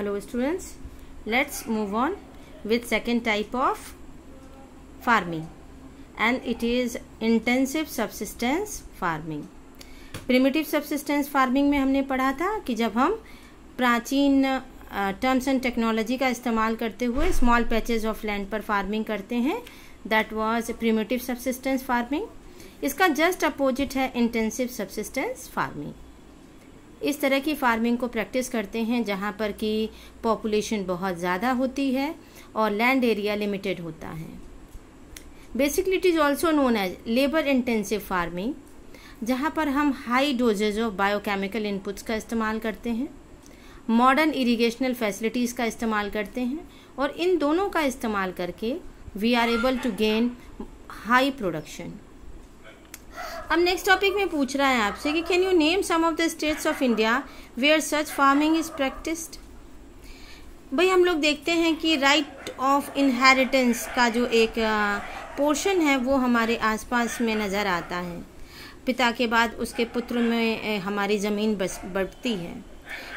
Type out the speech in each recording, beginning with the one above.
Hello students, let's move on with second type of farming and it is intensive subsistence farming. Primitive subsistence farming में हमने पढ़ा था कि जब हम प्राचीन टर्म्स एंड टेक्नोलॉजी का इस्तेमाल करते हुए स्मॉल पैचेज ऑफ लैंड पर फार्मिंग करते हैं, that was primitive subsistence farming. इसका जस्ट अपोजिट है इंटेंसिव सब्सिस्टेंस फार्मिंग. इस तरह की फार्मिंग को प्रैक्टिस करते हैं जहाँ पर कि पॉपुलेशन बहुत ज़्यादा होती है और लैंड एरिया लिमिटेड होता है. Basically it is also known as labour intensive farming, जहाँ पर हम high doses of biochemical inputs का इस्तेमाल करते हैं, मॉडर्न इरिगेशनल फैसिलिटीज़ का इस्तेमाल करते हैं और इन दोनों का इस्तेमाल करके we are able to gain high production. अब नेक्स्ट टॉपिक में पूछ रहा है आपसे कि can you name some of the states of India where such farming is practised. भाई हम लोग देखते हैं कि राइट ऑफ इनहेरिटेंस का जो एक पोर्शन है वो हमारे आसपास में नज़र आता है. पिता के बाद उसके पुत्र में हमारी ज़मीन बढ़ती है.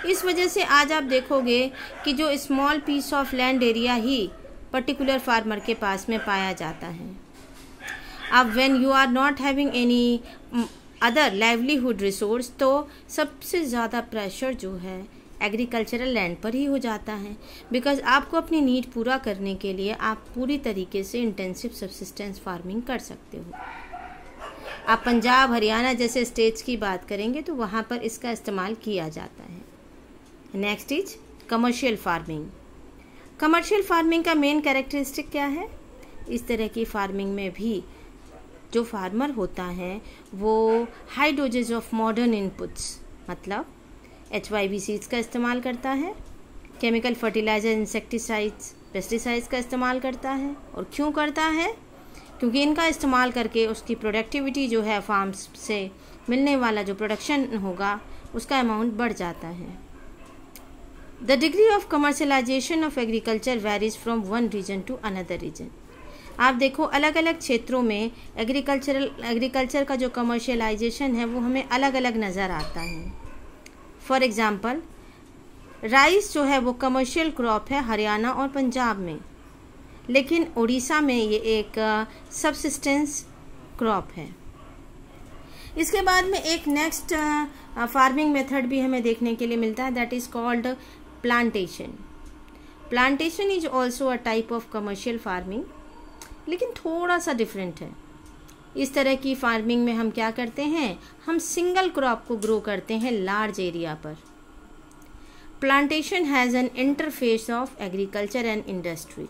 इस वजह से आज आप देखोगे कि जो small piece of land area ही पर्टिकुलर फार्मर के पास में पाया जाता है. अब when you are not having any other livelihood resource तो सबसे ज़्यादा प्रेशर जो है एग्रीकल्चरल लैंड पर ही हो जाता है, बिकॉज आपको अपनी नीड पूरा करने के लिए आप पूरी तरीके से इंटेंसिव सब्सिस्टेंस फार्मिंग कर सकते हो. आप पंजाब हरियाणा जैसे स्टेट्स की बात करेंगे तो वहाँ पर इसका इस्तेमाल किया जाता है. Next is commercial farming. Commercial farming का मेन कैरेक्टरिस्टिक क्या है? इस तरह की फार्मिंग में भी जो फार्मर होता है वो high doses of modern inputs मतलब HYV सीड्स का इस्तेमाल करता है, केमिकल फर्टिलाइजर, इंसेक्टिसाइड्स, पेस्टिसाइड्स का इस्तेमाल करता है. और क्यों करता है? क्योंकि इनका इस्तेमाल करके उसकी प्रोडक्टिविटी जो है फार्म्स से मिलने वाला जो प्रोडक्शन होगा उसका अमाउंट बढ़ जाता है. The degree of commercialisation of agriculture varies from one region to another region. आप देखो अलग अलग क्षेत्रों में एग्रीकल्चर का जो कमर्शियलाइजेशन है वो हमें अलग अलग नज़र आता है. फॉर एग्ज़ाम्पल राइस जो है वो कमर्शियल क्रॉप है हरियाणा और पंजाब में, लेकिन उड़ीसा में ये एक सबसिस्टेंस क्रॉप है. इसके बाद में एक नेक्स्ट फार्मिंग मेथड भी हमें देखने के लिए मिलता है, that is called plantation. Plantation is also a type of commercial farming, लेकिन थोड़ा सा डिफरेंट है. इस तरह की फार्मिंग में हम क्या करते हैं, हम सिंगल क्रॉप को ग्रो करते हैं लार्ज एरिया पर. Plantation has an interface of agriculture and industry.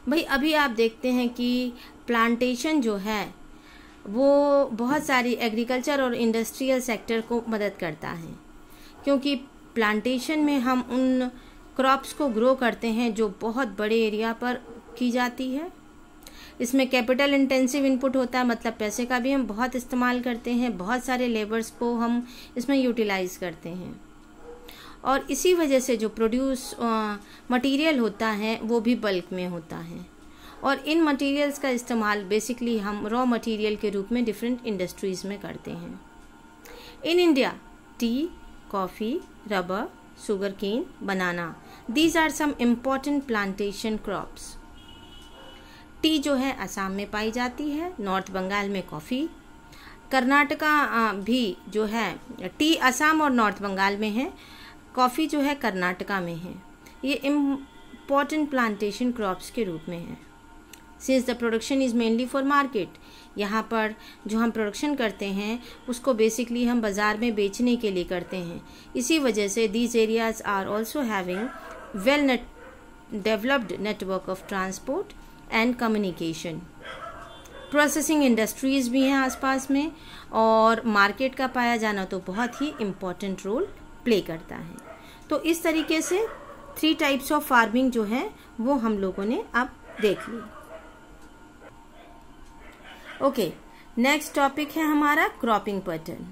भाई अभी आप देखते हैं कि प्लांटेशन जो है वो बहुत सारी एग्रीकल्चर और इंडस्ट्रियल सेक्टर को मदद करता है, क्योंकि प्लांटेशन में हम उन क्रॉप्स को ग्रो करते हैं जो बहुत बड़े एरिया पर की जाती है. इसमें कैपिटल इंटेंसिव इनपुट होता है, मतलब पैसे का भी हम बहुत इस्तेमाल करते हैं, बहुत सारे लेबर्स को हम इसमें यूटिलाइज करते हैं. और इसी वजह से जो प्रोड्यूस मटेरियल होता है वो भी बल्क में होता है. और इन मटेरियल्स का इस्तेमाल बेसिकली हम रॉ मटेरियल के रूप में डिफरेंट इंडस्ट्रीज़ में करते हैं. In India tea, coffee, rubber, sugarcane, banana, these are some important plantation crops. Tea जो है असम में पाई जाती है, नॉर्थ बंगाल में कॉफ़ी, कर्नाटका भी जो है टी असम और नॉर्थ बंगाल में है, कॉफ़ी जो है कर्नाटका में है. ये इम्पॉर्टेंट प्लांटेशन क्रॉप्स के रूप में है. Since the production is mainly for market, यहाँ पर जो हम प्रोडक्शन करते हैं उसको बेसिकली हम बाज़ार में बेचने के लिए करते हैं. इसी वजह से these areas are also having well developed network of transport and communication. Processing industries भी हैं आसपास में और मार्केट का पाया जाना तो बहुत ही इम्पॉर्टेंट रोल प्ले करता है. तो इस तरीके से 3 टाइप्स ऑफ फार्मिंग जो है वो हम लोगों ने अब देख ली. ओके, नेक्स्ट टॉपिक है हमारा क्रॉपिंग पैटर्न.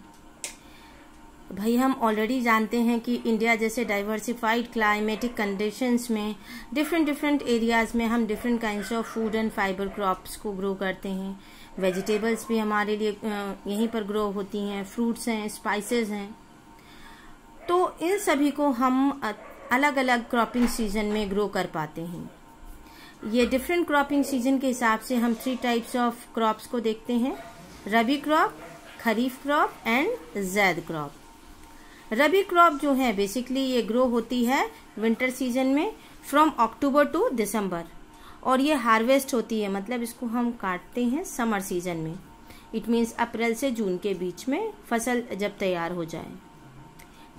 भाई हम ऑलरेडी जानते हैं कि इंडिया जैसे डाइवर्सिफाइड क्लाइमेटिक कंडीशंस में डिफरेंट एरियाज़ में हम different kinds of food and fibre crops को ग्रो करते हैं. वेजिटेबल्स भी हमारे लिए यहीं पर ग्रो होती हैं, फ्रूट्स हैं, स्पाइसेस हैं. तो इन सभी को हम अलग अलग क्रॉपिंग सीजन में ग्रो कर पाते हैं। ये डिफरेंट क्रॉपिंग सीजन के हिसाब से हम 3 टाइप्स ऑफ क्रॉप्स को देखते हैं, rabi crop, kharif crop and zaid crop. Rabi crop जो है बेसिकली ये ग्रो होती है विंटर सीजन में फ्रॉम अक्टूबर टू दिसंबर, और ये हार्वेस्ट होती है, मतलब इसको हम काटते हैं समर सीजन में। इट मीन्स अप्रैल से जून के बीच में फसल जब तैयार हो जाए।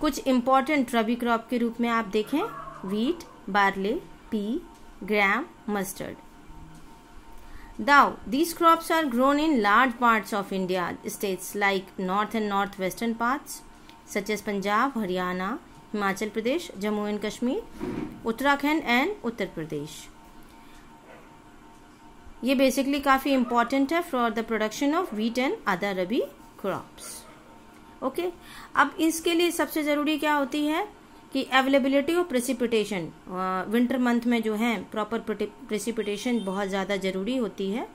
कुछ इम्पॉर्टेंट रबी क्रॉप के रूप में आप देखें, wheat, barley, P, gram, mustard. Now, these crops are grown in large parts of India, states like north and northwestern parts, such as Punjab, Haryana, Himachal Pradesh, Jammu and Kashmir, Uttarakhand and Uttar Pradesh. ये basically काफ़ी important है for the production of wheat and other rabi crops. Okay, अब इसके लिए सबसे ज़रूरी क्या होती है कि availability of precipitation. Winter month में जो है प्रॉपर प्रेसिपिटेशन बहुत ज़्यादा ज़रूरी होती है।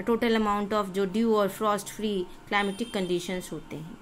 टोटल अमाउंट ऑफ जो ड्यू और फ्रॉस्ट फ्री क्लाइमेटिक कंडीशंस होते हैं।